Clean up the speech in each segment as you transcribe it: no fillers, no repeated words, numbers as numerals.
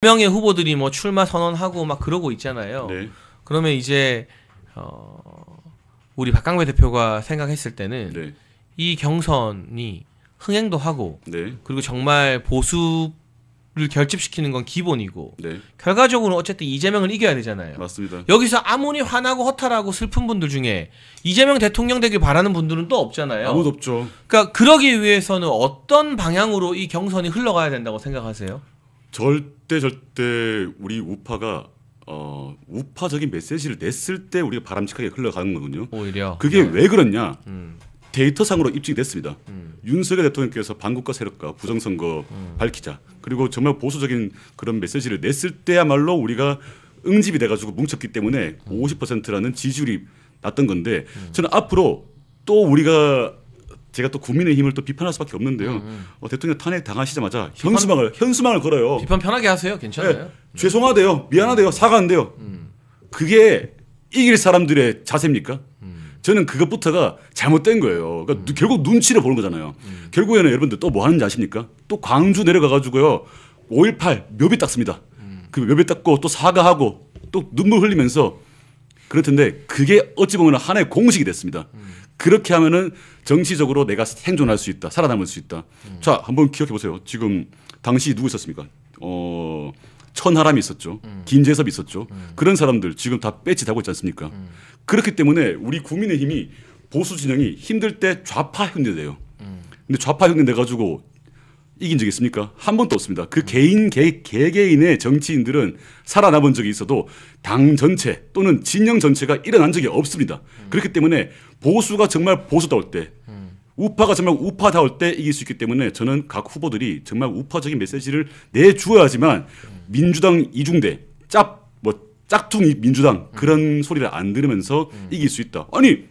명의 후보들이 뭐 출마 선언하고 막 그러고 있잖아요. 네. 그러면 이제 우리 박강배 대표가 생각했을 때는 네. 이 경선이 흥행도 하고 네. 그리고 정말 보수를 결집시키는 건 기본이고 네. 결과적으로 어쨌든 이재명을 이겨야 되잖아요. 맞습니다. 여기서 아무리 화나고 허탈하고 슬픈 분들 중에 이재명 대통령 되길 바라는 분들은 또 없잖아요. 아무도 없죠. 그러니까 그러기 위해서는 어떤 방향으로 이 경선이 흘러가야 된다고 생각하세요? 절대 우리 우파가 우파적인 메시지를 냈을 때 우리가 바람직하게 흘러가는 거거든요. 오히려 그게 왜 그렇냐? 음. 데이터상으로 입증이 됐습니다. 윤석열 대통령께서 반국가 세력과 부정선거 밝히자, 그리고 정말 보수적인 그런 메시지를 냈을 때야말로 우리가 응집이 돼가지고 뭉쳤기 때문에 50%라는 지지율이 났던 건데, 저는 앞으로 또 우리가 제가 또 국민의힘을 또 비판할 수밖에 없는데요. 대통령 탄핵 당하시자마자 현수막을 걸어요. 비판 편하게 하세요. 괜찮아요. 네, 죄송하대요, 미안하대요, 사과한대요. 그게 이길 사람들의 자세입니까? 저는 그것부터가 잘못된 거예요. 그러니까 결국 눈치를 보는 거잖아요. 결국에는 여러분들 또 뭐 하는지 아십니까? 또 광주 내려가가지고요, 5.18 묘비 닦습니다. 그 묘비 닦고 또 사과하고 또 눈물 흘리면서 그럴 텐데, 그게 어찌 보면 하나의 공식이 됐습니다. 그렇게 하면은 정치적으로 내가 생존할 수 있다, 살아남을 수 있다. 자, 한번 기억해 보세요. 지금 당시 누구 있었습니까? 천하람이 있었죠. 김재섭이 있었죠. 그런 사람들 지금 다 배지 달고 있지 않습니까? 그렇기 때문에 우리 국민의힘이 보수 진영이 힘들 때 좌파 흉내내요. 근데 좌파 흉내 내가지고 이긴 적이 있습니까? 한 번도 없습니다. 그 개개인의 정치인들은 살아남은 적이 있어도 당 전체 또는 진영 전체가 일어난 적이 없습니다. 그렇기 때문에 보수가 정말 보수다울 때, 우파가 정말 우파다울 때 이길 수 있기 때문에 저는 각 후보들이 정말 우파적인 메시지를 내주어야지만 민주당 이중대, 짝퉁이 민주당 그런 소리를 안 들으면서 이길 수 있다. 아니,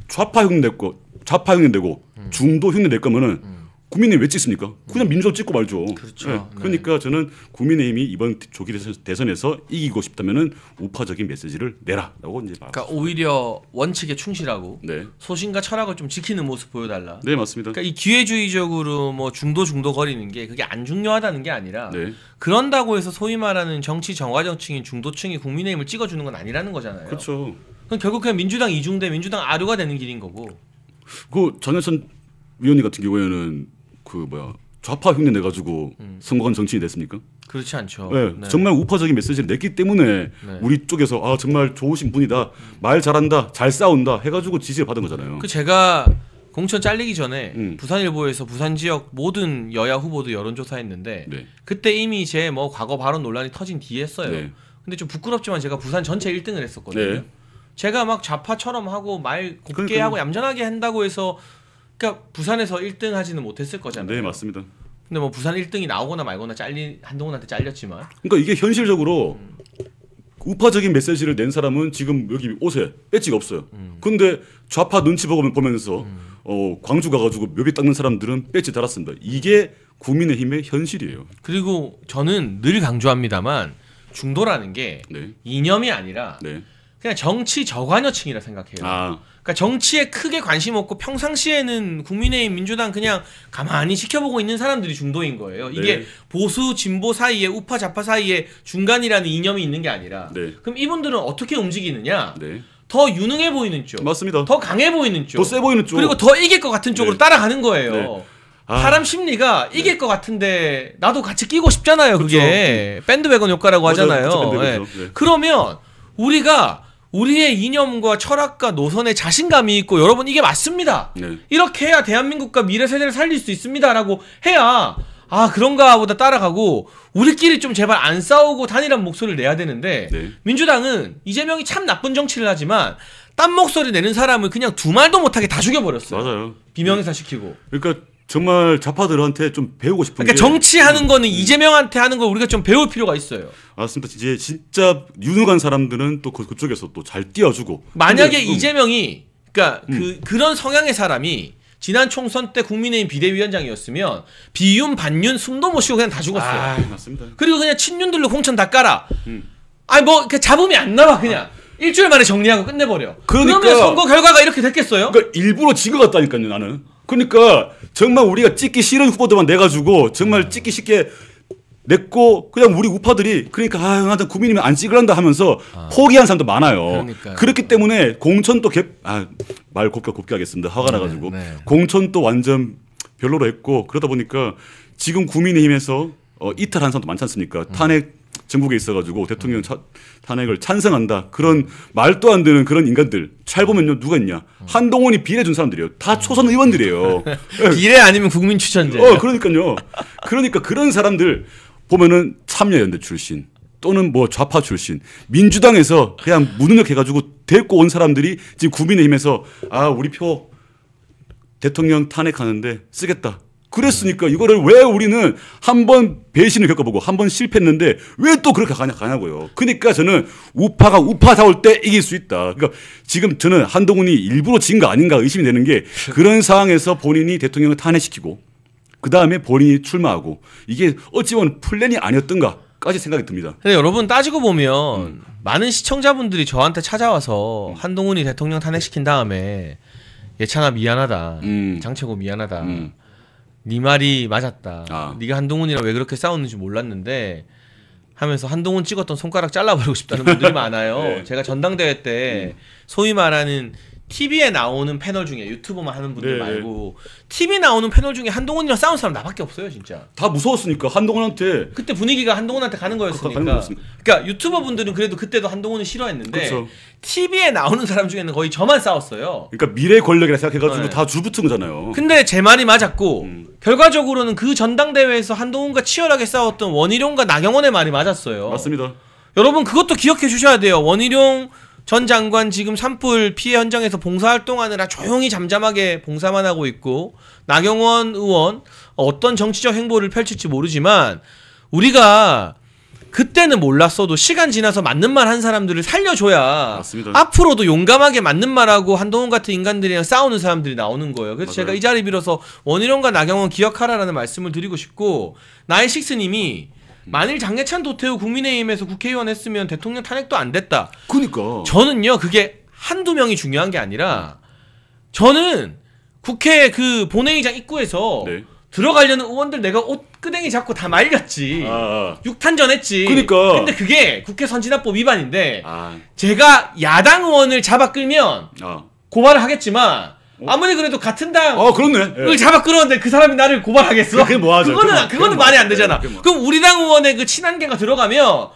좌파 흉내 내고 중도 흉내 낼 거면은 국민의힘 왜 찍습니까? 그냥 민주당 찍고 말죠. 그렇죠. 네. 그러니까 저는 국민의힘이 이번 조기 대선에서 이기고 싶다면은 우파적인 메시지를 내라라고 이제 말합니다. 그러니까 오히려 원칙에 충실하고 네. 소신과 철학을 좀 지키는 모습 보여달라. 네, 맞습니다. 그러니까 이 기회주의적으로 뭐 중도 거리는 게 그게 안 중요하다는 게 아니라, 네. 그런다고 해서 소위 말하는 정치 정화정치인 중도층이 국민의힘을 찍어주는 건 아니라는 거잖아요. 그렇죠. 그럼 결국 그냥 민주당 이중대, 민주당 아류가 되는 길인 거고. 그 전해선 위원님 같은 경우에는 좌파 흉내 내가지고 선거관 정치인이 됐습니까? 그렇지 않죠. 네, 네. 정말 우파적인 메시지를 냈기 때문에 네. 우리 쪽에서 정말 좋으신 분이다, 말 잘한다, 잘 싸운다 해가지고 지지를 받은 거잖아요. 그 제가 공천 잘리기 전에 부산일보에서 부산 지역 모든 여야 후보도 여론조사했는데, 네. 그때 이미 제 뭐 과거 발언 논란이 터진 뒤에 했어요. 네. 근데 좀 부끄럽지만 제가 부산 전체 1등을 했었거든요. 네. 제가 막 좌파처럼 하고 말 곱게 그러니까요. 하고 얌전하게 한다고 해서 그러니까 부산에서 1등 하지는 못했을 거잖아요. 네, 맞습니다. 근데 뭐 부산 1등이 나오거나 말거나 한동훈한테 잘렸지만, 그러니까 이게 현실적으로 우파적인 메시지를 낸 사람은 지금 여기 옷에 배지가 없어요. 근데 좌파 눈치 보면서 광주 가가지고 묘비 닦는 사람들은 배지 달았습니다. 이게 국민의힘의 현실이에요. 그리고 저는 늘 강조합니다만 중도라는 게 네. 이념이 아니라 네. 그냥 정치 저관여층이라 생각해요. 그러니까 정치에 크게 관심 없고 평상시에는 국민의힘, 민주당 그냥 가만히 지켜보고 있는 사람들이 중도인 거예요. 이게 네. 보수, 진보 사이에, 우파, 좌파 사이에 중간이라는 이념이 있는 게 아니라, 네. 그럼 이분들은 어떻게 움직이느냐? 네. 더 유능해 보이는 쪽, 맞습니다. 더 강해 보이는 쪽, 더 세 보이는 쪽, 그리고 더 이길 것 같은 쪽으로 네. 따라가는 거예요. 네. 사람 심리가 이길 것 같은데 나도 같이 끼고 싶잖아요. 그게 밴드웨건 효과라고 하잖아요. 네. 네. 그러면 우리가 우리의 이념과 철학과 노선에 자신감이 있고, 여러분 이게 맞습니다. 네. 이렇게 해야 대한민국과 미래 세대를 살릴 수 있습니다라고 해야 그런가 보다 따라가고, 우리끼리 좀 제발 안 싸우고 단일한 목소리를 내야 되는데, 네. 민주당은 이재명이 참 나쁜 정치를 하지만 딴 목소리 내는 사람을 그냥 두 말도 못하게 다 죽여버렸어요. 맞아요. 비명의사 시키고. 그러니까 정말 좌파들한테 좀 배우고 싶은 그러니까 게, 정치하는 거는 이재명한테 하는 걸 우리가 좀 배울 필요가 있어요. 맞습니다. 이제 진짜 유능한 사람들은 또 그쪽에서 또 잘 띄워주고. 만약에 이재명이 그러니까 그런 성향의 사람이 지난 총선 때 국민의힘 비대위원장이었으면 비윤 반윤 숨도 못 쉬고 그냥 다 죽었어요. 맞습니다. 그리고 그냥 친윤들로 공천 다 깔아. 그 잡음이 안 나와. 그냥 일주일 만에 정리하고 끝내버려. 그러니까, 그러면 선거 결과가 이렇게 됐겠어요? 그러니까 일부러 진 것 같다니까요, 나는. 그러니까 정말 우리가 찍기 싫은 후보들만 내가지고 정말 찍기 쉽게 냈고 그냥 우리 우파들이 그러니까 나한테 국민이면 안 찍으란다 하면서 포기한 사람도 많아요. 그러니까요. 그렇기 때문에 공천도 말 곱게 하겠습니다. 화가 나가지고 공천도 완전 별로로 했고 그러다 보니까 지금 국민의힘에서 이탈한 사람도 많지 않습니까? 탄핵 전국에 있어가지고 대통령 탄핵을 찬성한다. 그런 말도 안 되는 그런 인간들 잘 보면요 누가 있냐? 한동훈이 비례 준 사람들이에요. 다 초선 의원들이에요. 비례 아니면 국민 추천제. 그러니까요. 그러니까 그런 사람들 보면은 참여연대 출신 또는 뭐 좌파 출신 민주당에서 그냥 무능력 해가지고 데리고 온 사람들이 지금 국민의힘에서 우리 표 대통령 탄핵하는데 쓰겠다. 그랬으니까 이거를 왜 우리는 한 번 배신을 겪어보고 한 번 실패했는데 왜 또 그렇게 가냐고요. 그러니까 저는 우파가 우파다울 때 이길 수 있다. 그러니까 지금 저는 한동훈이 일부러 진 거 아닌가 의심이 되는 게 그런 상황에서 본인이 대통령을 탄핵시키고 그다음에 본인이 출마하고 이게 어찌 보면 플랜이 아니었던가까지 생각이 듭니다. 근데 여러분 따지고 보면 많은 시청자분들이 저한테 찾아와서 한동훈이 대통령 탄핵시킨 다음에 예찬아 미안하다. 장채고 미안하다. 네 말이 맞았다. 네가 한동훈이랑 왜 그렇게 싸웠는지 몰랐는데 하면서 한동훈 찍었던 손가락 잘라버리고 싶다는 분들이 많아요. 네. 제가 전당대회 때 소위 말하는 TV에 나오는 패널 중에 유튜버만 하는 분들 말고 TV 나오는 패널 중에 한동훈이랑 싸운 사람 나밖에 없어요, 진짜. 다 무서웠으니까 한동훈한테. 그때 분위기가 한동훈한테 가는 거였으니까. 그러니까 유튜버 분들은 그래도 그때도 한동훈을 싫어했는데 그쵸. TV에 나오는 사람 중에는 거의 저만 싸웠어요. 그러니까 미래 권력이라 생각해가지고 다 줄붙은 거잖아요. 근데 제 말이 맞았고 결과적으로는 그 전당대회에서 한동훈과 치열하게 싸웠던 원희룡과 나경원의 말이 맞았어요. 맞습니다. 여러분 그것도 기억해 주셔야 돼요. 원희룡 전 장관 지금 산불 피해 현장에서 봉사활동하느라 조용히 잠잠하게 봉사만 하고 있고 나경원 의원 어떤 정치적 행보를 펼칠지 모르지만 우리가 그때는 몰랐어도 시간 지나서 맞는 말 한 사람들을 살려줘야 맞습니다. 앞으로도 용감하게 맞는 말하고 한동훈 같은 인간들이랑 싸우는 사람들이 나오는 거예요. 그래서 맞아요. 제가 이 자리 빌어서 원희룡과 나경원 기억하라라는 말씀을 드리고 싶고 나인식스님이 만일 장례찬 도태우 국민의힘에서 국회의원 했으면 대통령 탄핵도 안 됐다. 그러니까 저는요 그게 한두 명이 중요한 게 아니라 저는 국회 그 본회의장 입구에서 들어가려는 의원들 내가 옷 끄댕이 잡고 다 말렸지. 6탄전 했지. 그러니까. 근데 그게 국회 선진화법 위반인데 제가 야당 의원을 잡아 끌면 고발을 하겠지만 아무리 그래도 같은 당을 그렇네. 잡아 끌었는데 그 사람이 나를 고발하겠어? 그게 뭐하죠? 그거는 말이 안 되잖아. 그럼 우리 당 의원의 그 친한계가 들어가면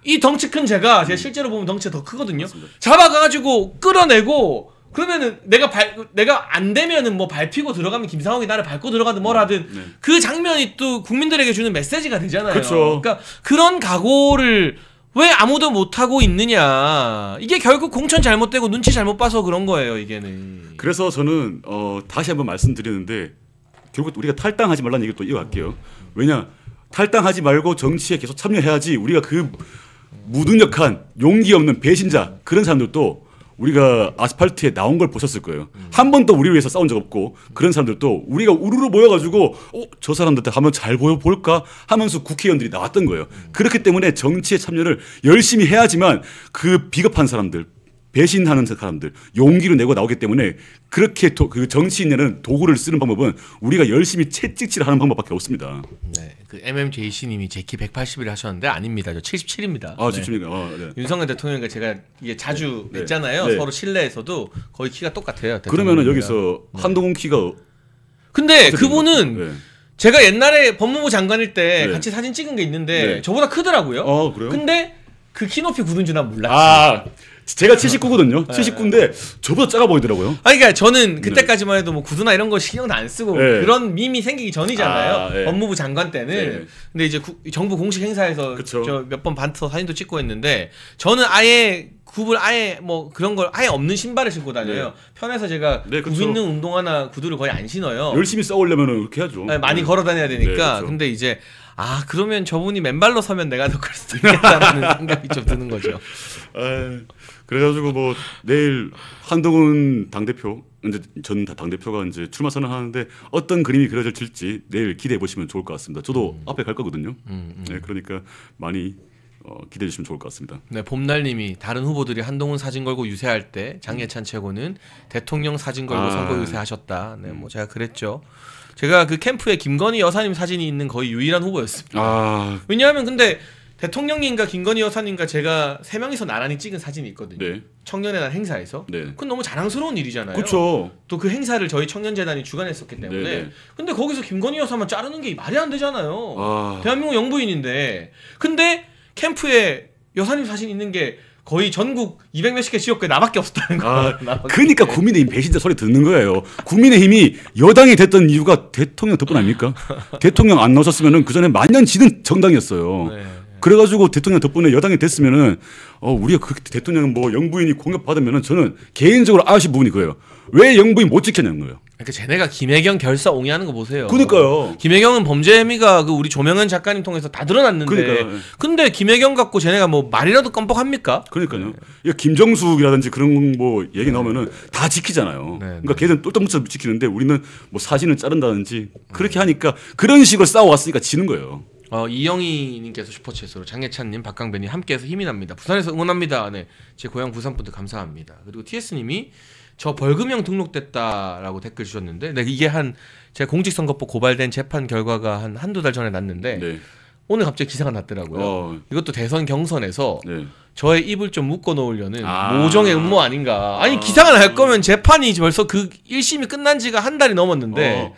이 덩치 큰 제가 실제로 보면 덩치가 더 크거든요. 맞습니다. 잡아가지고 끌어내고 그러면은 내가 안 되면은 뭐 밟히고 들어가면 김상욱이 나를 밟고 들어가든 뭘 하든 그 장면이 또 국민들에게 주는 메시지가 되잖아요. 그쵸. 그러니까 그런 각오를 왜 아무도 못하고 있느냐. 이게 결국 공천 잘못되고 눈치 잘못 봐서 그런 거예요, 이게는. 그래서 저는 다시 한번 말씀드리는데 결국 우리가 탈당하지 말라는 얘기를 또 이어갈게요. 왜냐? 탈당하지 말고 정치에 계속 참여해야지 우리가 그 무능력한 용기 없는 배신자 그런 사람들도 우리가 아스팔트에 나온 걸 보셨을 거예요. 한 번도 우리 위해서 싸운 적 없고 그런 사람들도 우리가 우르르 모여가지고 저 사람들한테 한번 잘 보여볼까 하면서 국회의원들이 나왔던 거예요. 그렇기 때문에 정치에 참여를 열심히 해야지만 그 비겁한 사람들 배신하는 사람들 용기로 내고 나오기 때문에 그렇게 그 정치인에는 도구를 쓰는 방법은 우리가 열심히 채찍질을 하는 방법밖에 없습니다. 네, 그 MMJC님이 제 키 180을 하셨는데 아닙니다. 저 77입니다. 77입니까? 네. 윤석열 대통령과 제가 이게 자주 뵀잖아요. 서로 실내에서도 거의 키가 똑같아요. 그러면은 여기서 한동훈 키가 근데 그분은 제가 옛날에 법무부 장관일 때 같이 사진 찍은 게 있는데 저보다 크더라고요. 그래요? 근데 그 키 높이 굳은 줄 난 몰랐지. 제가 79거든요. 79인데 저보다 작아 보이더라고요. 그러니까 저는 그때까지만 해도 뭐 구두나 이런 거 신경도 안 쓰고 그런 밈이 생기기 전이잖아요. 법무부 장관 때는. 근데 이제 정부 공식 행사에서 저 몇 번 반터 사진도 찍고 했는데 저는 아예 굽을 아예 뭐 그런 걸 아예 없는 신발을 신고 다녀요. 편해서 제가 굽 있는 운동화나 구두를 거의 안 신어요. 열심히 싸우려면 그렇게 해야죠. 많이 걸어 다녀야 되니까. 근데 이제 그러면 저분이 맨발로 서면 내가 더 클 수도 있겠다라는 생각이 좀 드는 거죠. 그래가지고 뭐 내일 한동훈 당대표 이제 전 당대표가 이제 출마 선언하는데 어떤 그림이 그려질지 내일 기대해 보시면 좋을 것 같습니다. 저도 앞에 갈 거거든요. 네, 그러니까 많이 기대해 주시면 좋을 것 같습니다. 네, 봄날님이 다른 후보들이 한동훈 사진 걸고 유세할 때 장예찬 최고는 대통령 사진 걸고 선거 유세하셨다. 네, 뭐 제가 그랬죠. 제가 그 캠프에 김건희 여사님 사진이 있는 거의 유일한 후보였습니다. 왜냐하면 근데 대통령님과 김건희 여사님과 제가 3명이서 나란히 찍은 사진이 있거든요. 네. 청년의 날 행사에서. 네. 그건 너무 자랑스러운 일이잖아요. 그렇죠. 또 그 행사를 저희 청년재단이 주관했었기 때문에. 네네. 근데 거기서 김건희 여사만 자르는 게 말이 안 되잖아요. 대한민국 영부인인데. 근데 캠프에 여사님 사진 있는 게 거의 전국 200몇십 개 지역구에 나밖에 없었다는 거예요. 그러니까 국민의힘 배신자 소리 듣는 거예요. 국민의힘이 여당이 됐던 이유가 대통령 덕분 아닙니까? 대통령 안 나오셨으면 그전에 만년지는 정당이었어요. 네. 그래가지고 대통령 덕분에 여당이 됐으면은 우리가 그 대통령 뭐 영부인이 공격 받으면은 저는 개인적으로 아쉬운 부분이 그거예요. 왜 영부인 못 지켰냐는 거예요. 그러니까 쟤네가 김혜경 결사 옹이하는 거 보세요. 그러니까요. 김혜경은 범죄 혐의가 그 우리 조명현 작가님 통해서 다 드러났는데. 그러니까요. 근데 김혜경 갖고 쟤네가 뭐 말이라도 껌뻑합니까? 그러니까요. 네. 김정숙이라든지 그런 뭐 얘기 나오면은 다 지키잖아요. 네, 그러니까 걔는 똘똘 뭉쳐 지키는데 우리는 뭐 사진을 자른다든지 그렇게 하니까 그런 식으로 싸워왔으니까 지는 거예요. 이영희님께서 슈퍼챗으로 장예찬님, 박강배님 함께해서 힘이 납니다. 부산에서 응원합니다. 네, 제 고향 부산 분들 감사합니다. 그리고 TS님이 저 벌금형 등록됐다라고 댓글 주셨는데, 네, 이게 제가 공직선거법 고발된 재판 결과가 한두 달 전에 났는데 네. 오늘 갑자기 기사가 났더라고요. 이것도 대선 경선에서 네. 저의 입을 좀 묶어 놓으려는 모종의 음모 아닌가. 아니 기사가 날 거면 재판이 벌써 그 1심이 끝난 지가 한 달이 넘었는데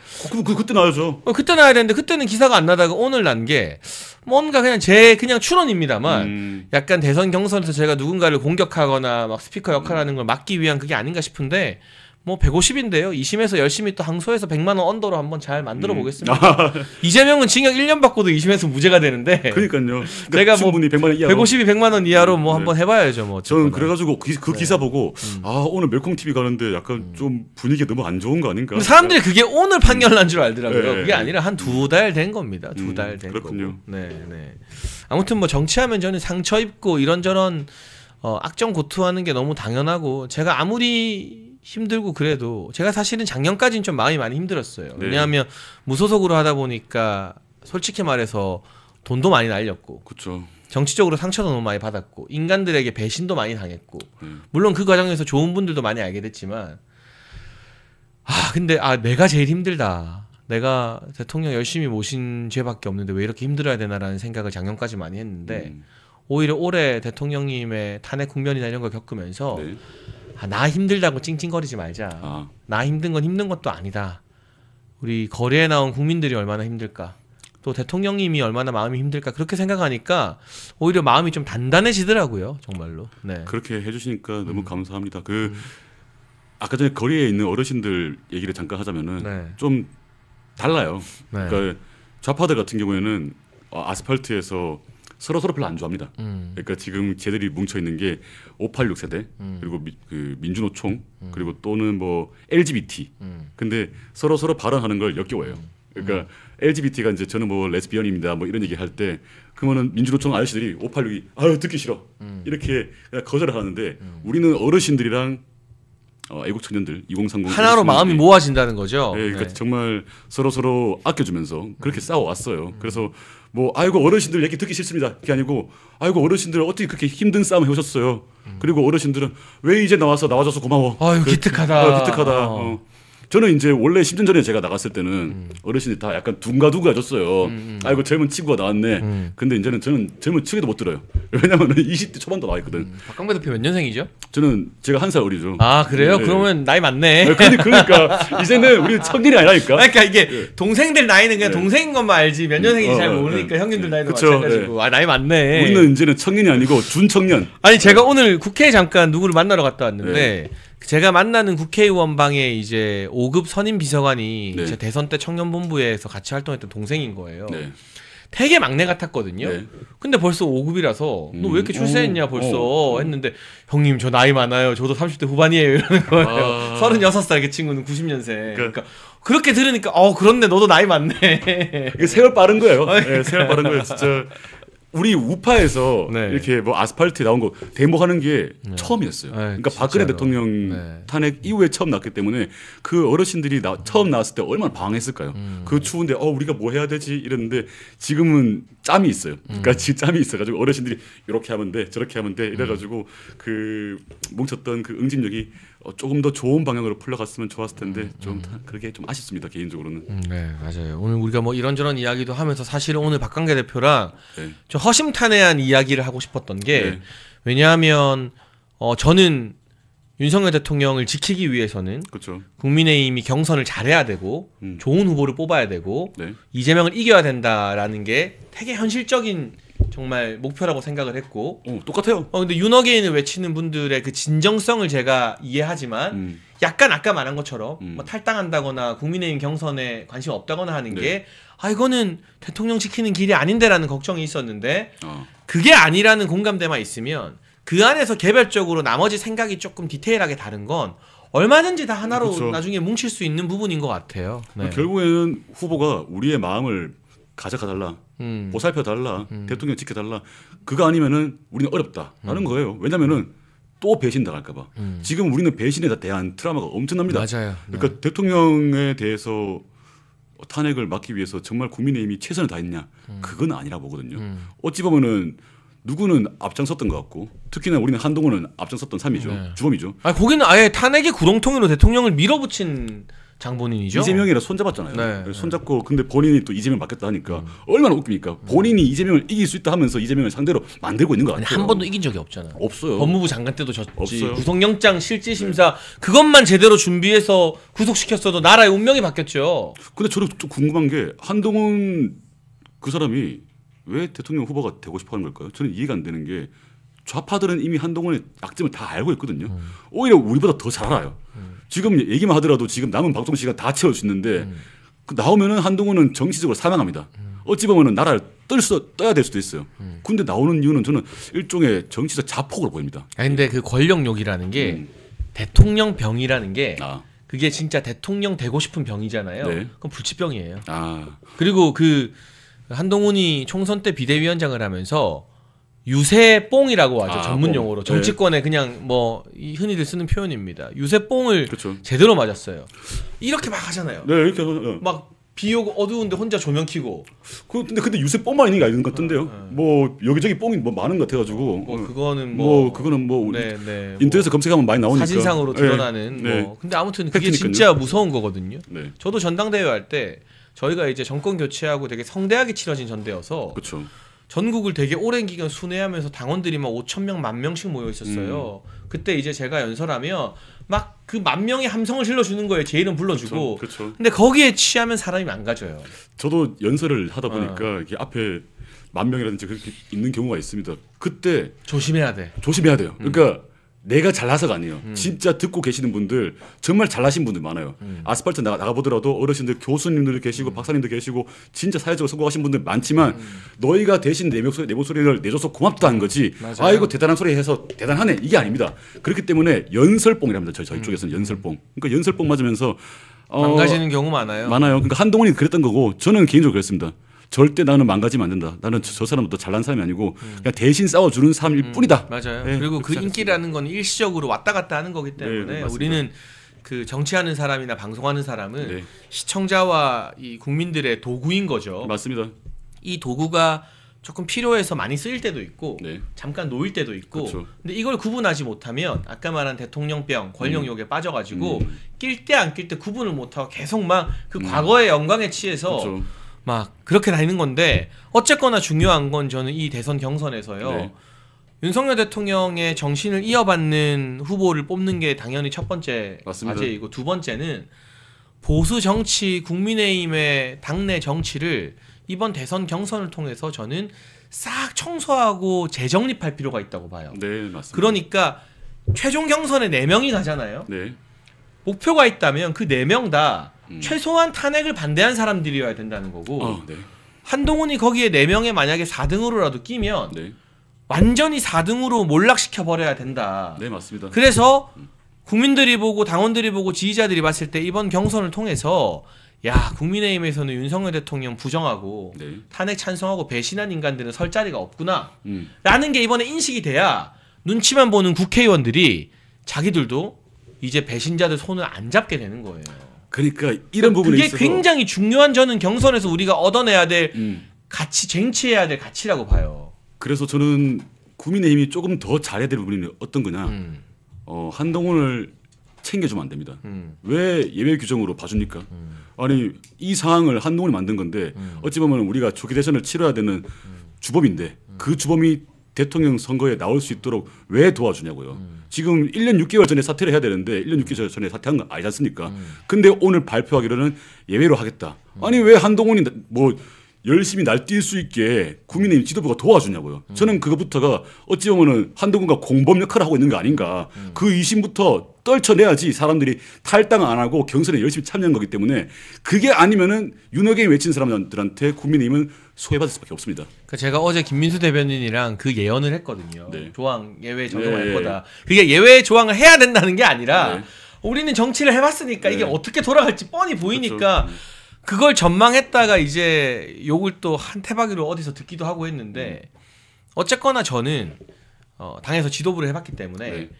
그때 나야죠. 그때 나야 되는데 그때는 기사가 안 나다가 오늘 난 게 뭔가 그냥 그냥 추론입니다만 약간 대선 경선에서 제가 누군가를 공격하거나 막 스피커 역할을 하는 걸 막기 위한 그게 아닌가 싶은데 뭐 150인데요. 2심에서 열심히 또 항소해서 100만 원 언더로 한번 잘 만들어 보겠습니다. 이재명은 징역 1년 받고도 2심에서 무죄가 되는데. 그러니까요. 제가 충분히 100만 원 이하로. 150이 100만 원 이하로 뭐 한번 해봐야죠. 뭐. 저는 그래가지고 그 기사 보고 오늘 멜콩 TV 가는데 약간 좀 분위기가 너무 안 좋은 거 아닌가. 사람들이 그게 오늘 판결 난 줄 알더라고요. 네. 그게 아니라 한 2달 된 겁니다. 2달 된 그렇군요. 거고. 네, 네. 아무튼 뭐 정치하면 저는 상처 입고 이런저런 악정 고투하는 게 너무 당연하고 제가 아무리 힘들고 그래도 제가 사실은 작년까지는 좀 마음이 많이 힘들었어요. 네. 왜냐하면 무소속으로 하다 보니까 솔직히 말해서 돈도 많이 날렸고 그쵸. 정치적으로 상처도 너무 많이 받았고 인간들에게 배신도 많이 당했고 물론 그 과정에서 좋은 분들도 많이 알게 됐지만 근데 내가 제일 힘들다. 내가 대통령 열심히 모신 죄밖에 없는데 왜 이렇게 힘들어야 되나라는 생각을 작년까지 많이 했는데 오히려 올해 대통령님의 탄핵 국면이나 이런 걸 겪으면서 네. 나 힘들다고 찡찡거리지 말자. 나 힘든 건 힘든 것도 아니다. 우리 거리에 나온 국민들이 얼마나 힘들까. 또 대통령님이 얼마나 마음이 힘들까. 그렇게 생각하니까 오히려 마음이 좀 단단해지더라고요. 정말로. 네. 그렇게 해주시니까 너무 감사합니다. 아까 전에 거리에 있는 어르신들 얘기를 잠깐 하자면은 네. 좀 달라요. 네. 그러니까 좌파들 같은 경우에는 아스팔트에서 서로 별로 안 좋아합니다. 그러니까 지금 쟤들이 뭉쳐 있는 게 586 세대 그리고 그 민주노총 그리고 또는 뭐 LGBT. 근데 서로 발언하는 걸 역겨워해요. 그러니까 LGBT가 이제 저는 뭐 레즈비언입니다. 뭐 이런 얘기 할 때 그러면은 민주노총 아저씨들이 586이 듣기 싫어 이렇게 그냥 거절을 하는데 우리는 어르신들이랑 애국 청년들 2030 하나로 마음이 모아진다는 거죠. 네, 그러니까 네. 정말 서로 아껴주면서 그렇게 싸워왔어요. 그래서 뭐 아이고 어르신들 얘기 듣기 싫습니다. 그게 아니고 아이고 어르신들 어떻게 그렇게 힘든 싸움 해오셨어요. 그리고 어르신들은 왜 이제 나와줘서 고마워. 아유 기특하다. 기특하다. 저는 이제 원래 10년 전에 제가 나갔을 때는 어르신이 다 약간 둥가둥가해줬어요. 아이고 젊은 친구가 나왔네. 근데 이제는 저는 젊은 층에도 못 들어요. 왜냐면 20대 초반도 나와 있거든. 박강배 대표 몇 년생이죠? 저는 제가 1살 어리죠. 그래요? 네. 그러면 나이 많네. 그러니까 이제는 우리 청년이 아니라니까. 그러니까 이게 동생들 나이는 그냥 동생인 것만 알지 몇 년생인지 잘 모르니까 형님들 나이도 마찬가지고. 나이 많네. 우리는 이제는 청년이 아니고 준청년. 아니 제가 오늘 국회에 잠깐 누구를 만나러 갔다 왔는데 제가 만나는 국회의원 방에 이제 5급 선임 비서관이 제 대선 때 청년본부에서 같이 활동했던 동생인 거예요. 네. 되게 막내 같았거든요. 네. 근데 벌써 5급이라서 너 왜 이렇게 출세했냐 벌써 했는데 형님 저 나이 많아요. 저도 30대 후반이에요 이러는 거예요. 36살 그 친구는 90년생. 그러니까 그렇게 들으니까 그런데 너도 나이 많네. 이게 세월 빠른 거예요. 네, 세월 빠른 거예요. 진짜. 우리 우파에서 이렇게 뭐 아스팔트에 나온 거 대모하는 게 처음이었어요. 그러니까 진짜로. 박근혜 대통령 탄핵 이후에 처음 났기 때문에 그 어르신들이 처음 나왔을 때 얼마나 방황했을까요? 그 추운데 우리가 뭐 해야 되지 이랬는데 지금은 짬이 있어요. 그러니까 지금 짬이 있어가지고 어르신들이 이렇게 하면 돼 저렇게 하면 돼 이래가지고 그 뭉쳤던 그 응집력이 조금 더 좋은 방향으로 풀려갔으면 좋았을 텐데 좀 그렇게 좀 아쉽습니다 개인적으로는. 네 맞아요. 오늘 우리가 뭐 이런저런 이야기도 하면서 사실은 오늘 박광계 대표랑 네. 좀 허심탄회한 이야기를 하고 싶었던 게 네. 왜냐하면 저는 윤석열 대통령을 지키기 위해서는 그렇죠. 국민의힘이 경선을 잘해야 되고 좋은 후보를 뽑아야 되고 네. 이재명을 이겨야 된다라는 게 되게 현실적인 정말 목표라고 생각을 했고 똑같아요. 근데 윤어게인을 외치는 분들의 그 진정성을 제가 이해하지만 약간 아까 말한 것처럼 뭐 탈당한다거나 국민의힘 경선에 관심 없다거나 하는 네. 게 이거는 대통령 지키는 길이 아닌데라는 걱정이 있었는데 그게 아니라는 공감대만 있으면 그 안에서 개별적으로 나머지 생각이 조금 디테일하게 다른 건 얼마든지 다 하나로 그렇죠. 나중에 뭉칠 수 있는 부분인 것 같아요. 네. 결국에는 후보가 우리의 마음을 가져가달라, 보살펴달라, 대통령 지켜달라. 그거 아니면은 우리는 어렵다라는 거예요. 왜냐면은 또 배신 당할까봐. 지금 우리는 배신에 대한 트라우마가 엄청납니다. 맞아요. 그러니까 대통령에 대해서 탄핵을 막기 위해서 정말 국민의힘이 최선을 다했냐? 그건 아니라 보거든요. 어찌 보면은 누구는 앞장섰던 것 같고 특히나 우리는 한동훈은 앞장섰던 삶이죠. 네. 주범이죠. 거기는 아예 탄핵의 구렁텅이로 대통령을 밀어붙인 장본인이죠. 이재명이랑 손잡았잖아요. 네. 손잡고 근데 본인이 또 이재명 맞겠다 하니까 얼마나 웃깁니까? 본인이 이재명을 이길 수 있다 하면서 이재명을 상대로 만들고 있는 거 아니, 같아요. 한 번도 이긴 적이 없잖아요. 없어요. 법무부 장관 때도 졌지. 없어요. 구속영장 실질심사 그것만 제대로 준비해서 구속시켰어도 나라의 운명이 바뀌었죠. 근데 저는 좀 궁금한 게 한동훈 그 사람이 왜 대통령 후보가 되고 싶어 하는 걸까요? 저는 이해가 안 되는 게 좌파들은 이미 한동훈의 약점을 다 알고 있거든요. 오히려 우리보다 더 잘 알아요. 지금 얘기만 하더라도 지금 남은 방송 시간 다 채울 수 있는데 나오면은 한동훈은 정치적으로 사망합니다. 어찌 보면은 나라를 떠야 될 수도 있어요. 근데 나오는 이유는 저는 일종의 정치적 자폭으로 보입니다. 근데 그 권력욕이라는 게 대통령 병이라는 게 그게 진짜 대통령 되고 싶은 병이잖아요. 네. 그건 불치병이에요. 그리고 그 한동훈이 총선 때 비대위원장을 하면서 유세뽕이라고 하죠. 전문 용어로. 정치권에 그냥 뭐 흔히들 쓰는 표현입니다. 유세뽕을 그렇죠. 제대로 맞았어요. 이렇게 막 하잖아요. 네, 이렇게 막 비 오고 어두운데 혼자 조명 켜고. 근데 유세 뽕만 있는 게 아닌 것 같던데요. 뭐 여기저기 뽕이 뭐 많은 것 같아가지고. 그거는 네. 인터넷에 검색하면 많이 나오니까. 사진상으로 드러나는 네. 뭐. 근데 아무튼 그게 팩트니까요. 진짜 무서운 거거든요. 네. 저도 전당대회 할 때 저희가 이제 정권 교체하고 되게 성대하게 치러진 전대여서 그렇죠. 전국을 되게 오랜 기간 순회하면서 당원들이 막 5,000명, 10,000명씩 모여 있었어요. 그때 이제 제가 연설하면 막 그 10,000명의 함성을 질러주는 거예요. 제 이름 불러주고. 그렇죠. 근데 거기에 취하면 사람이 망가져요. 저도 연설을 하다 보니까 이게 앞에 10,000명이라든지 그렇게 있는 경우가 있습니다. 그때 조심해야 돼. 조심해야 돼요. 그러니까 내가 잘나서가 아니에요. 진짜 듣고 계시는 분들 정말 잘나신 분들 많아요. 아스팔트 나가보더라도 어르신들 교수님들 계시고 박사님들 계시고 진짜 사회적으로 성공하신 분들 많지만 너희가 대신 내 목소리를 내줘서 고맙다는 거지. 아이고 대단한 소리 해서 대단하네 이게 아닙니다. 그렇기 때문에 연설뽕이랍니다. 저희 쪽에서는 연설뽕. 그러니까 연설뽕 맞으면서 망가지는 경우 많아요. 그러니까 한동훈이 그랬던 거고 저는 개인적으로 그랬습니다. 절대 나는 망가지면 안 된다. 나는 저 사람도 잘난 사람이 아니고 그냥 대신 싸워주는 사람일 뿐이다. 맞아요. 네, 그리고 그 인기라는 건 일시적으로 왔다 갔다 하는 거기 때문에 우리는 그 정치하는 사람이나 방송하는 사람은 시청자와 이 국민들의 도구인 거죠. 맞습니다. 이 도구가 조금 필요해서 많이 쓰일 때도 있고 잠깐 놓일 때도 있고 그렇죠. 근데 이걸 구분하지 못하면 아까 말한 대통령병, 권력욕에 빠져가지고 낄 때 안 낄 때 구분을 못하고 계속 막 그 과거의 영광에 취해서 그렇죠. 막 그렇게 다니는 건데 어쨌거나 중요한 건 저는 이 대선 경선에서요. 윤석열 대통령의 정신을 이어받는 후보를 뽑는 게 당연히 첫 번째 과제이고 두 번째는 보수 정치 국민의힘의 당내 정치를 이번 대선 경선을 통해서 저는 싹 청소하고 재정립할 필요가 있다고 봐요. 네, 맞습니다. 그러니까 최종 경선에 4명이 가잖아요. 네. 목표가 있다면 그 4명 다 최소한 탄핵을 반대한 사람들이어야 된다는 거고 한동훈이 거기에 4명에 만약에 4등으로라도 끼면 완전히 4등으로 몰락시켜 버려야 된다. 네, 맞습니다. 그래서 국민들이 보고 당원들이 보고 지지자들이 봤을 때 이번 경선을 통해서 야 국민의힘에서는 윤석열 대통령 부정하고 탄핵 찬성하고 배신한 인간들은 설 자리가 없구나 라는 게 이번에 인식이 돼야 눈치만 보는 국회의원들이 자기들도 이제 배신자들 손을 안 잡게 되는 거예요. 그러니까 이런 부분에 그게 있어서 굉장히 중요한 저는 경선에서 우리가 얻어내야 될 가치, 쟁취해야 될 가치라고 봐요. 그래서 저는 국민의힘이 조금 더 잘해야 될 부분이 어떤 거냐. 한동훈을 챙겨주면 안 됩니다. 왜 예외 규정으로 봐줍니까? 아니 이 상황을 한동훈이 만든 건데 어찌 보면 우리가 조기 대선을 치러야 되는 주범인데 그 주범이 대통령 선거에 나올 수 있도록 왜 도와주냐고요. 지금 1년 6개월 전에 사퇴를 해야 되는데 1년 6개월 전에 사퇴한 건 아니지 않습니까? 근데 오늘 발표하기로는 예외로 하겠다. 아니 왜 한동훈이 뭐 열심히 날뛸 수 있게 국민의힘 지도부가 도와주냐고요. 저는 그것부터가 어찌 보면은 한동훈과 공범 역할을 하고 있는 거 아닌가. 그 이심부터 떨쳐내야지 사람들이 탈당 안 하고 경선에 열심히 참여한 거기 때문에 그게 아니면은 윤호경이 외친 사람들한테 국민의힘은 소외받을 수밖에 없습니다. 그러니까 제가 어제 김민수 대변인이랑 그 예언을 했거든요. 네. 조항 예외 적용할 거다. 그게 예외 조항을 해야 된다는 게 아니라 네. 우리는 정치를 해봤으니까 네. 이게 어떻게 돌아갈지 뻔히 보이니까 그렇죠. 그걸 전망했다가 이제 욕을 또 한 태바기로 어디서 듣기도 하고 했는데 어쨌거나 저는 당에서 지도부를 해봤기 때문에 네.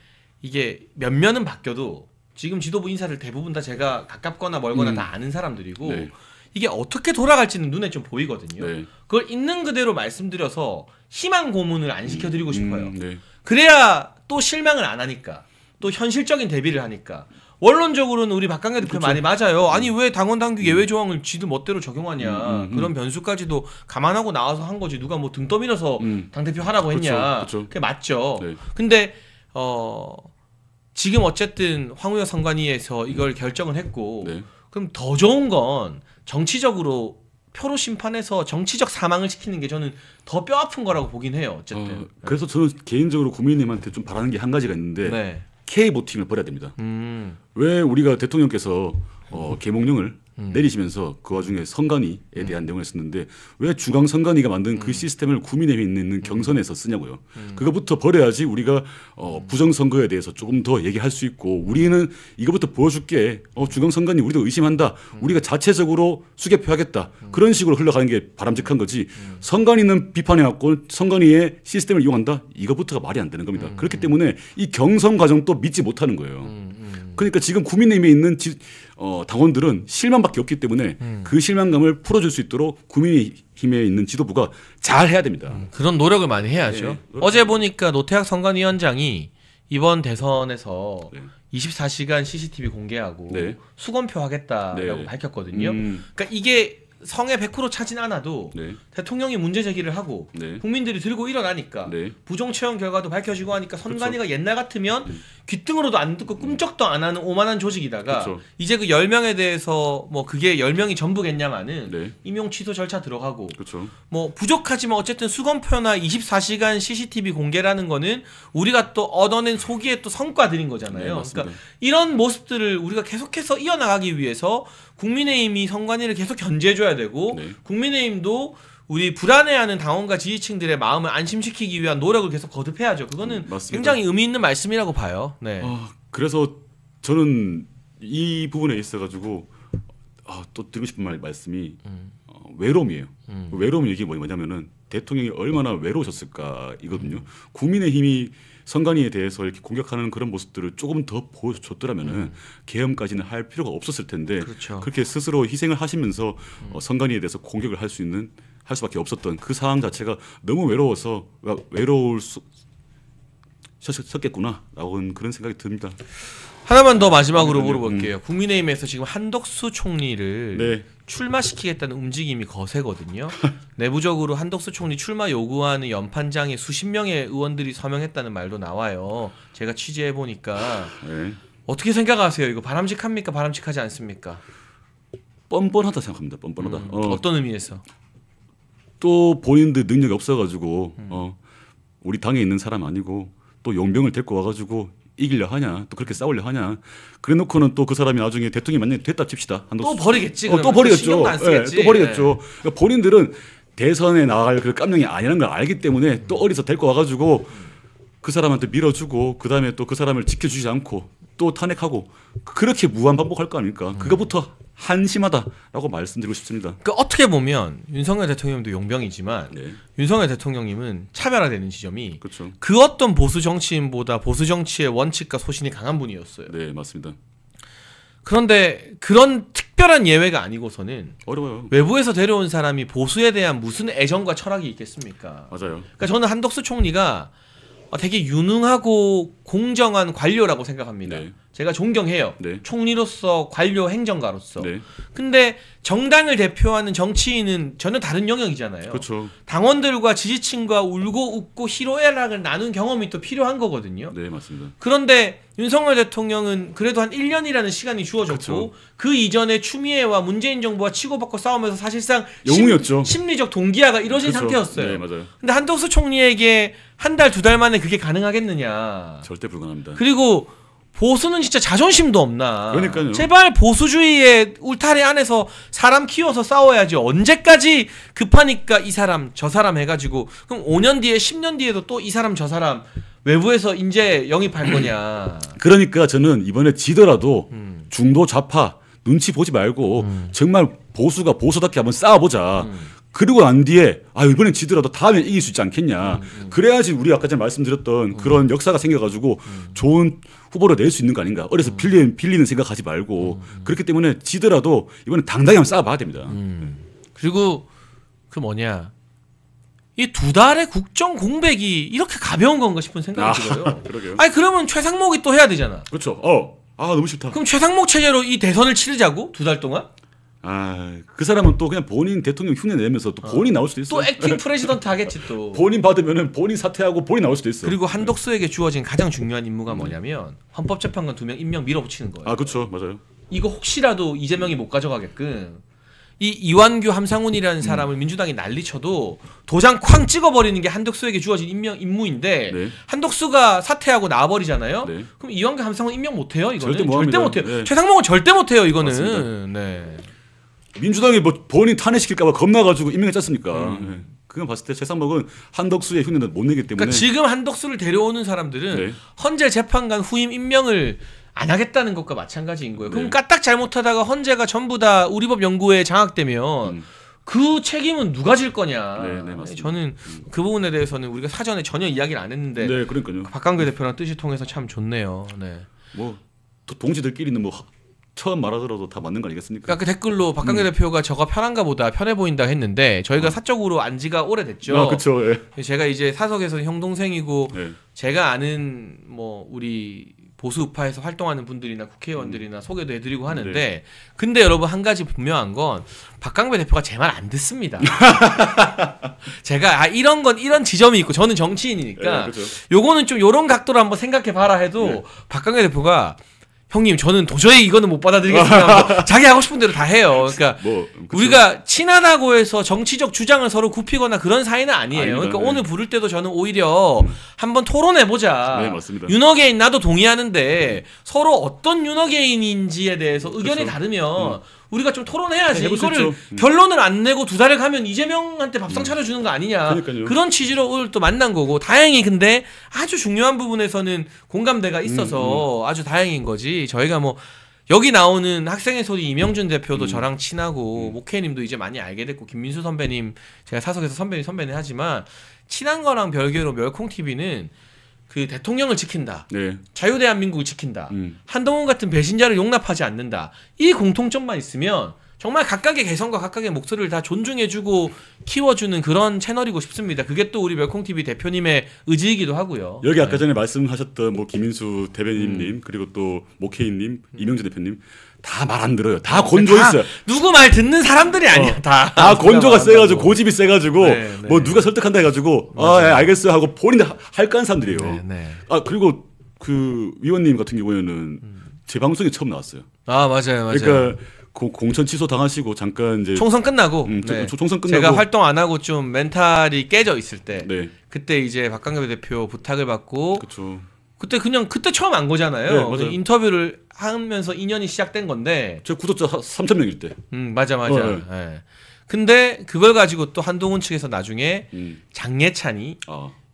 이게 몇몇은 바뀌어도 지금 지도부 인사를 대부분 다 제가 가깝거나 멀거나 다 아는 사람들이고 네. 이게 어떻게 돌아갈지는 눈에 좀 보이거든요. 네. 그걸 있는 그대로 말씀드려서 희망 고문을 안 시켜드리고 싶어요. 네. 그래야 또 실망을 안 하니까 또 현실적인 대비를 하니까 원론적으로는 우리 박강대 대표 말이 맞아요. 아니 왜 당원 당규 예외 조항을 지들 멋대로 적용하냐. 그런 변수까지도 감안하고 나와서 한 거지 누가 뭐 등 떠밀어서 당대표 하라고 했냐. 그쵸. 그게 맞죠. 네. 근데 지금 어쨌든 황우여 선관위에서 이걸 결정을 했고 네. 그럼 더 좋은 건 정치적으로 표로 심판해서 정치적 사망을 시키는 게 저는 더 뼈아픈 거라고 보긴 해요. 어쨌든. 그래서 저는 개인적으로 국민의힘한테 좀 바라는 게 한 가지가 있는데 네. K보팅을 버려야 됩니다. 왜 우리가 대통령께서 계몽령을 내리시면서 그 와중에 선관위에 대한 내용을 썼는데 왜 중앙선관위가 만든 그 시스템을 국민의힘에 있는 경선에서 쓰냐고요. 그거부터 버려야지 우리가 부정선거에 대해서 조금 더 얘기할 수 있고 우리는 이거부터 보여줄게. 중앙선관위 우리도 의심한다. 우리가 자체적으로 수개표하겠다. 그런 식으로 흘러가는 게 바람직한 거지. 선관위는 비판해왔고 선관위의 시스템을 이용한다. 이거부터가 말이 안 되는 겁니다. 그렇기 때문에 이 경선 과정도 믿지 못하는 거예요. 그러니까 지금 국민의힘에 있는 당원들은 실망밖에 없기 때문에 그 실망감을 풀어줄 수 있도록 국민의힘에 있는 지도부가 잘 해야 됩니다. 그런 노력을 많이 해야죠. 네. 어제 보니까 노태학 선관위원장이 이번 대선에서 네. 24시간 CCTV 공개하고 네. 수검표 하겠다라고 네. 밝혔거든요. 그러니까 이게 성에 100% 차진 않아도 네. 대통령이 문제 제기를 하고 네. 국민들이 국민들이 들고 일어나니까 네. 부정 채용 결과도 밝혀지고 하니까 선관위가 옛날 같으면 귀등으로도 안 듣고 꿈쩍도 안 하는 오만한 조직이다가 그쵸. 이제 그 10명에 대해서 뭐 그게 10명이 전부겠냐마는 네. 임용 취소 절차 들어가고 그렇죠. 뭐 부족하지만 어쨌든 수검표나 24시간 CCTV 공개라는 거는 우리가 또 얻어낸 소기의 또 성과들인 거잖아요. 네, 맞습니다. 그러니까 이런 모습들을 우리가 계속해서 이어나가기 위해서 국민의힘이 선관위를 계속 견제해줘야 되고 네. 국민의힘도 우리 불안해하는 당원과 지지층들의 마음을 안심시키기 위한 노력을 계속 거듭해야죠. 그거는 맞습니다. 굉장히 의미 있는 말씀이라고 봐요. 네. 그래서 저는 이 부분에 있어가지고 또 드리고 싶은 말씀이 외로움이에요. 외로움 얘기 뭐냐면은 대통령이 얼마나 외로우셨을까 이거든요. 국민의힘이 선관위에 대해서 이렇게 공격하는 그런 모습들을 조금 더 보여줬더라면은 계엄까지는 할 필요가 없었을 텐데 그렇죠. 그렇게 스스로 희생을 하시면서 선관위에 대해서 공격을 할 수밖에 없었던 그 상황 자체가 너무 외로워서 외로울 셨겠구나라고 그런 생각이 듭니다. 하나만 더 마지막으로 물어볼게요. 국민의힘에서 지금 한덕수 총리를 네. 출마시키겠다는 움직임이 거세거든요. 내부적으로 한덕수 총리 출마 요구하는 연판장에 수십 명의 의원들이 서명했다는 말도 나와요. 제가 취재해 보니까 네. 어떻게 생각하세요? 이거 바람직합니까? 바람직하지 않습니까? 뻔뻔하다 생각합니다. 뻔뻔하다. 어떤 의미에서? 또 본인들 능력이 없어가지고 우리 당에 있는 사람 아니고 또 용병을 데리고 와가지고 이기려 하냐 또 그렇게 싸우려 하냐 그래놓고는 또 그 사람이 나중에 대통령이 만약에 됐다 칩시다. 또 버리겠지. 또 버리겠죠. 신경도 안 쓰겠지. 또 버리겠죠. 그러니까 본인들은 대선에 나갈 그 깜냥이 아니라는 걸 알기 때문에 또 어디서 데리고 와가지고 그 사람한테 밀어주고 그 다음에 또 그 사람을 지켜주지 않고 또 탄핵하고 그렇게 무한 반복할 거 아닙니까? 그거부터 한심하다라고 말씀드리고 싶습니다. 그러니까 어떻게 보면 윤석열 대통령도 용병이지만 네. 윤석열 대통령님은 차별화되는 지점이 그렇죠. 그 어떤 보수 정치인보다 보수 정치의 원칙과 소신이 강한 분이었어요. 네, 맞습니다. 그런데 그런 특별한 예외가 아니고서는 어려워요. 외부에서 데려온 사람이 보수에 대한 무슨 애정과 철학이 있겠습니까? 맞아요. 그러니까 저는 한덕수 총리가 되게 유능하고 공정한 관료라고 생각합니다. 네. 제가 존경해요. 네. 총리로서 관료 행정가로서. 네. 근데 정당을 대표하는 정치인은 전혀 다른 영역이잖아요. 그렇죠. 당원들과 지지층과 울고 웃고 희로애락을 나눈 경험이 또 필요한 거거든요. 네, 맞습니다. 그런데 윤석열 대통령은 그래도 한 1년이라는 시간이 주어졌고 그렇죠. 그 이전에 추미애와 문재인 정부와 치고받고 싸우면서 사실상 영웅이었죠. 심리적 동기화가 이루어진 그렇죠. 상태였어요. 네, 맞아요. 근데 한덕수 총리에게 한 달, 두 달 만에 그게 가능하겠느냐. 절대 불가능합니다. 그리고 보수는 진짜 자존심도 없나. 그러니까요. 제발 보수주의의 울타리 안에서 사람 키워서 싸워야지. 언제까지 급하니까 이 사람 저 사람 해가지고 그럼 5년 뒤에 10년 뒤에도 또 이 사람 저 사람 외부에서 인재 영입할 거냐. 그러니까 저는 이번에 지더라도 중도 좌파 눈치 보지 말고 정말 보수가 보수답게 한번 싸워보자. 그리고 난 뒤에 이번엔 지더라도 다음에 이길 수 있지 않겠냐. 그래야지 우리 아까 전에 말씀드렸던 그런 역사가 생겨가지고 좋은 후보를 낼 수 있는 거 아닌가. 어려서 빌리는 생각하지 말고 그렇기 때문에 지더라도 이번엔 당당히 한번 싸워봐야 됩니다. 그리고 그 뭐냐. 이 두 달의 국정 공백이 이렇게 가벼운 건가 싶은 생각이 들어요. 그러게요. 아니 그러면 최상목이 또 해야 되잖아. 그렇죠. 너무 싫다. 그럼 최상목 체제로 이 대선을 치르자고? 두 달 동안? 그 사람은 또 그냥 본인 대통령 흉내 내면서 또 본인 나올 수도 있어. 또 액팅 프레지던트 하겠지 또. 본인 받으면은 본인 사퇴하고 본인 나올 수도 있어. 그리고 한덕수에게 주어진 가장 중요한 임무가 뭐냐면 헌법재판관 2명 임명 밀어붙이는 거예요. 그렇죠. 맞아요. 이거 혹시라도 이재명이 못 가져가게끔 이 이완규 함상훈이라는 사람을 민주당이 난리쳐도 도장 쾅 찍어버리는 게 한덕수에게 주어진 임무인데 네. 한덕수가 사퇴하고 나와버리잖아요. 네. 그럼 이완규 함상훈 임명 못해요. 이거는 절대 못해요. 네. 최상목은 절대 못해요. 이거는. 맞습니다. 네. 민주당이 뭐 본인 탄핵시킬까봐 겁나가지고 임명했지 않습니까? 네. 그건 봤을 때 최상목은 한덕수의 흉내는 못 내기 때문에. 그러니까 지금 한덕수를 데려오는 사람들은 네. 헌재 재판관 후임 임명을 안 하겠다는 것과 마찬가지인 거예요. 그럼 네. 까딱 잘못하다가 헌재가 전부 다 우리법 연구에 장악되면 그 책임은 누가 질 거냐. 네, 네, 맞습니다. 저는 그 부분에 대해서는 우리가 사전에 전혀 이야기를 안 했는데 네, 그러니까요. 박강규 대표랑 뜻이 통해서 참 좋네요. 네. 뭐 동지들끼리는 뭐 처음 말하더라도 다 맞는 거 아니겠습니까? 그러니까 그 댓글로 박강규 대표가 저가 편한가 보다 편해 보인다 했는데 저희가 사적으로 안 지가 오래됐죠. 그렇죠. 예. 제가 이제 사석에서 형 동생이고 네. 제가 아는 뭐 우리 보수 우파에서 활동하는 분들이나 국회의원들이나 소개도 해드리고 하는데 네. 근데 여러분 한 가지 분명한 건 박강배 대표가 제 말 안 듣습니다. 제가 이런 건 이런 지점이 있고 저는 정치인이니까 네, 그렇죠. 요거는 좀 요런 각도로 한번 생각해 봐라 해도 네. 박강배 대표가 형님 저는 도저히 이거는 못 받아들이겠습니다. 자기 하고 싶은 대로 다 해요. 그러니까 그렇죠. 우리가 친하다고 해서 정치적 주장을 서로 굽히거나 그런 사이는 아니에요. 아닙니다. 그러니까 네. 오늘 부를 때도 저는 오히려 한번 토론해보자. 네, 맞습니다. 윤어게인 나도 동의하는데 서로 어떤 윤어게인인지에 대해서 의견이 그렇죠. 다르면 우리가 좀 토론해야지. 해볼 수 이거를 있죠. 결론을 안 내고 두 달을 가면 이재명한테 밥상 차려주는 거 아니냐. 그러니까요. 그런 취지로 오늘 또 만난 거고 다행히 근데 아주 중요한 부분에서는 공감대가 있어서 아주 다행인 거지. 저희가 뭐 여기 나오는 학생의 소리 이명준 대표도 저랑 친하고 목회님도 이제 많이 알게 됐고 김민수 선배님 제가 사석에서 선배님 하지만 친한 거랑 별개로 멸콩TV는 그 대통령을 지킨다. 네. 자유대한민국을 지킨다. 한동훈 같은 배신자를 용납하지 않는다. 이 공통점만 있으면 정말 각각의 개성과 각각의 목소리를 다 존중해주고 키워주는 그런 채널이고 싶습니다. 그게 또 우리 멸콩TV 대표님의 의지이기도 하고요. 여기 아까 전에 말씀하셨던 뭐 김인수 대변인님 그리고 또 목혜인님 이명준 대표님 다 말 안 들어요. 다 건조 있어요. 누구 말 듣는 사람들이 아니야. 다 건조가 세가지고 고집이 세가지고 네, 네. 뭐 누가 설득한다 해가지고 예, 알겠어요 하고 본인들 할까 하는 사람들이에요. 네, 네. 그리고 그 위원님 같은 경우에는 제 방송에 처음 나왔어요. 맞아요. 그러니까 공천 취소 당하시고 잠깐 이제 총선 끝나고 총선 끝나고 제가 활동 안 하고 좀 멘탈이 깨져 있을 때 네. 그때 이제 박강규 대표 부탁을 받고 그렇죠. 그때 처음 안 거잖아요. 네, 맞아요. 인터뷰를 하면서 인연이 시작된 건데. 제 구독자 3,000명일 때. 맞아. 네. 네. 근데 그걸 가지고 또 한동훈 측에서 나중에 장예찬이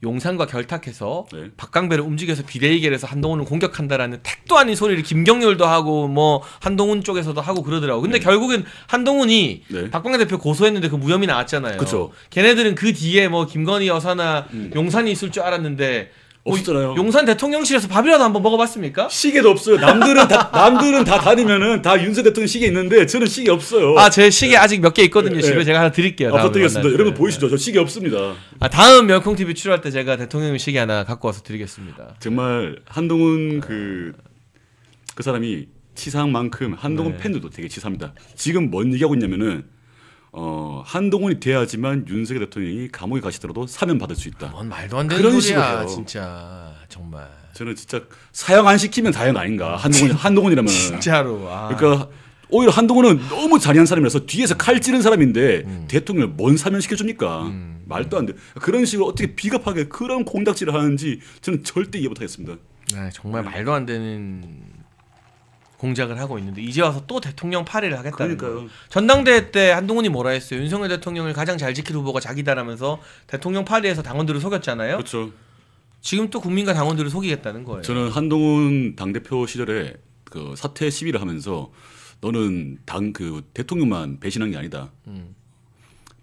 용산과 결탁해서 네. 박강배를 움직여서 비대위계를 해서 한동훈을 공격한다라는 택도 아닌 소리를 김경률도 하고 뭐 한동훈 쪽에서도 하고 그러더라고. 근데 결국엔 한동훈이 네. 박광대 대표 고소했는데 그 무혐의 나왔잖아요. 그쵸. 걔네들은 그 뒤에 뭐 김건희 여사나 용산이 있을 줄 알았는데 없었잖아요. 용산 대통령실에서 밥이라도 한번 먹어봤습니까? 시계도 없어요. 남들은 다 다니면은 다 윤석열 대통령 시계 있는데 저는 시계 없어요. 제 시계 아직 몇 개 있거든요. 집에 네. 제가 하나 드릴게요. 다음에 부탁드리겠습니다. 만날 때. 여러분 보이시죠? 저 시계 없습니다. 다음 멸콩TV 출연할 때 제가 대통령 시계 하나 갖고 와서 드리겠습니다. 정말 한동훈 그 그 사람이 치사한 만큼 한동훈 네. 팬들도 되게 치사합니다. 지금 뭔 얘기하고 있냐면은 한동훈이 돼야지만 윤석열 대통령이 감옥에 가시더라도 사면 받을 수 있다. 뭔 말도 안 되는 그런 소리야 식으로 진짜 정말. 저는 진짜 사형 안 시키면 다행 아닌가 한동훈이라면. 진짜로. 그러니까 오히려 한동훈은 너무 잔인한 사람이라서 뒤에서 칼 찌른 사람인데 대통령을 뭔 사면 시켜줍니까? 말도 안 돼. 그런 식으로 어떻게 비겁하게 그런 공작질을 하는지 저는 절대 이해 못하겠습니다. 네, 정말 말도 안 되는 공작을 하고 있는데 이제 와서 또 대통령 파리를 하겠다는 거예요. 전당대회 때 한동훈이 뭐라 했어요? 윤석열 대통령을 가장 잘 지킬 후보가 자기다라면서 대통령 파리에서 당원들을 속였잖아요. 그렇죠. 지금 또 국민과 당원들을 속이겠다는 거예요. 저는 한동훈 당대표 시절에 그 사퇴 시위를 하면서 너는 대통령만 배신한 게 아니다.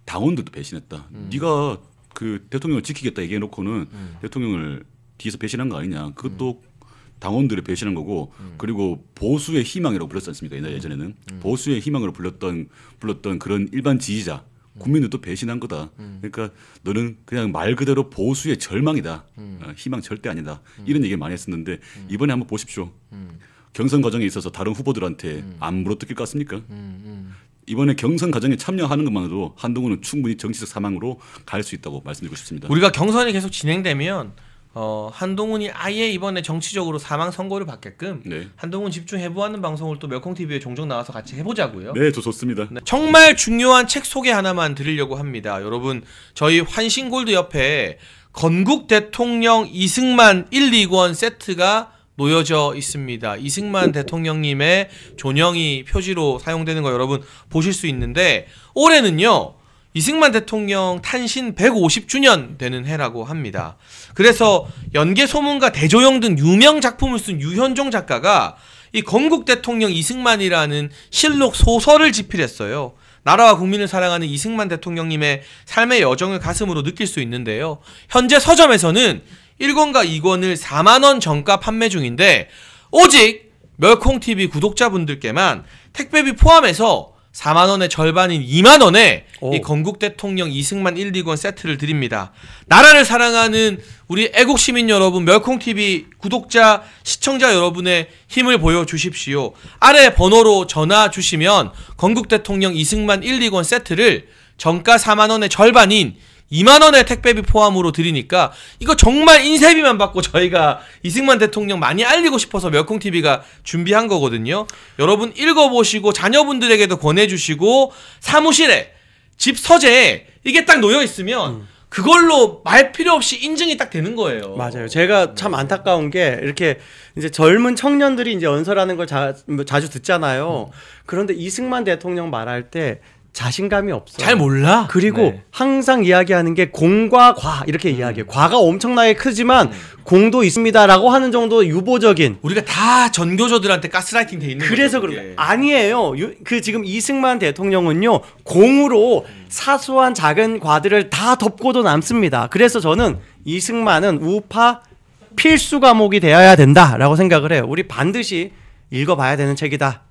당원들도 배신했다. 네가 그 대통령을 지키겠다 얘기해놓고는 대통령을 뒤에서 배신한 거 아니냐. 그것도 당원들을 배신한 거고 그리고 보수의 희망이라고 불렀지 않습니까? 예전에는 보수의 희망으로 불렀던 그런 일반 지지자 국민들도 배신한 거다. 그러니까 너는 그냥 말 그대로 보수의 절망이다. 희망 절대 아니다. 이런 얘기를 많이 했었는데 이번에 한번 보십시오. 경선 과정에 있어서 다른 후보들한테 안 물어뜯길 것 같습니까? 이번에 경선 과정에 참여하는 것만으로도 한동훈은 충분히 정치적 사망으로 갈 수 있다고 말씀드리고 싶습니다. 우리가 경선이 계속 진행되면 한동훈이 아예 이번에 정치적으로 사망 선고를 받게끔 네. 한동훈 집중 해부하는 방송을 또 멸콩 TV에 종종 나와서 같이 해보자고요. 네, 좋습니다. 네, 정말 중요한 책 소개 하나만 드리려고 합니다. 여러분 저희 환신골드 옆에 건국 대통령 이승만 1, 2권 세트가 놓여져 있습니다. 이승만 대통령님의 존영이 표지로 사용되는 거 여러분 보실 수 있는데 올해는요. 이승만 대통령 탄신 150주년 되는 해라고 합니다. 그래서 연개소문과 대조영 등 유명 작품을 쓴 유현종 작가가 이 건국 대통령 이승만이라는 실록 소설을 집필했어요. 나라와 국민을 사랑하는 이승만 대통령님의 삶의 여정을 가슴으로 느낄 수 있는데요. 현재 서점에서는 1권과 2권을 4만원 정가 판매 중인데 오직 멸콩TV 구독자분들께만 택배비 포함해서 4만원의 절반인 2만원에 이 건국 대통령 이승만 1, 2권 세트를 드립니다. 나라를 사랑하는 우리 애국시민 여러분, 멸콩TV 구독자, 시청자 여러분의 힘을 보여주십시오. 아래 번호로 전화 주시면 건국 대통령 이승만 1, 2권 세트를 정가 4만원의 절반인 2만원의 택배비 포함으로 드리니까 이거 정말 인쇄비만 받고 저희가 이승만 대통령 많이 알리고 싶어서 멸콩TV가 준비한 거거든요. 여러분 읽어보시고 자녀분들에게도 권해주시고 사무실에 집 서재에 이게 딱 놓여있으면 그걸로 말 필요 없이 인증이 딱 되는 거예요. 맞아요. 제가 참 안타까운 게 이렇게 이제 젊은 청년들이 이제 연설하는 걸 자주 듣잖아요. 그런데 이승만 대통령 말할 때 자신감이 없어요. 잘 몰라. 그리고 네. 항상 이야기하는 게 공과 과 이렇게 이야기해요. 과가 엄청나게 크지만 공도 있습니다라고 하는 정도 유보적인. 우리가 다 전교조들한테 가스라이팅 돼 있는 그래서 거죠, 그런 아니에요. 그 지금 이승만 대통령은요 공으로 사소한 작은 과들을 다 덮고도 남습니다. 그래서 저는 이승만은 우파 필수 과목이 되어야 된다라고 생각을 해요. 우리 반드시 읽어봐야 되는 책이다.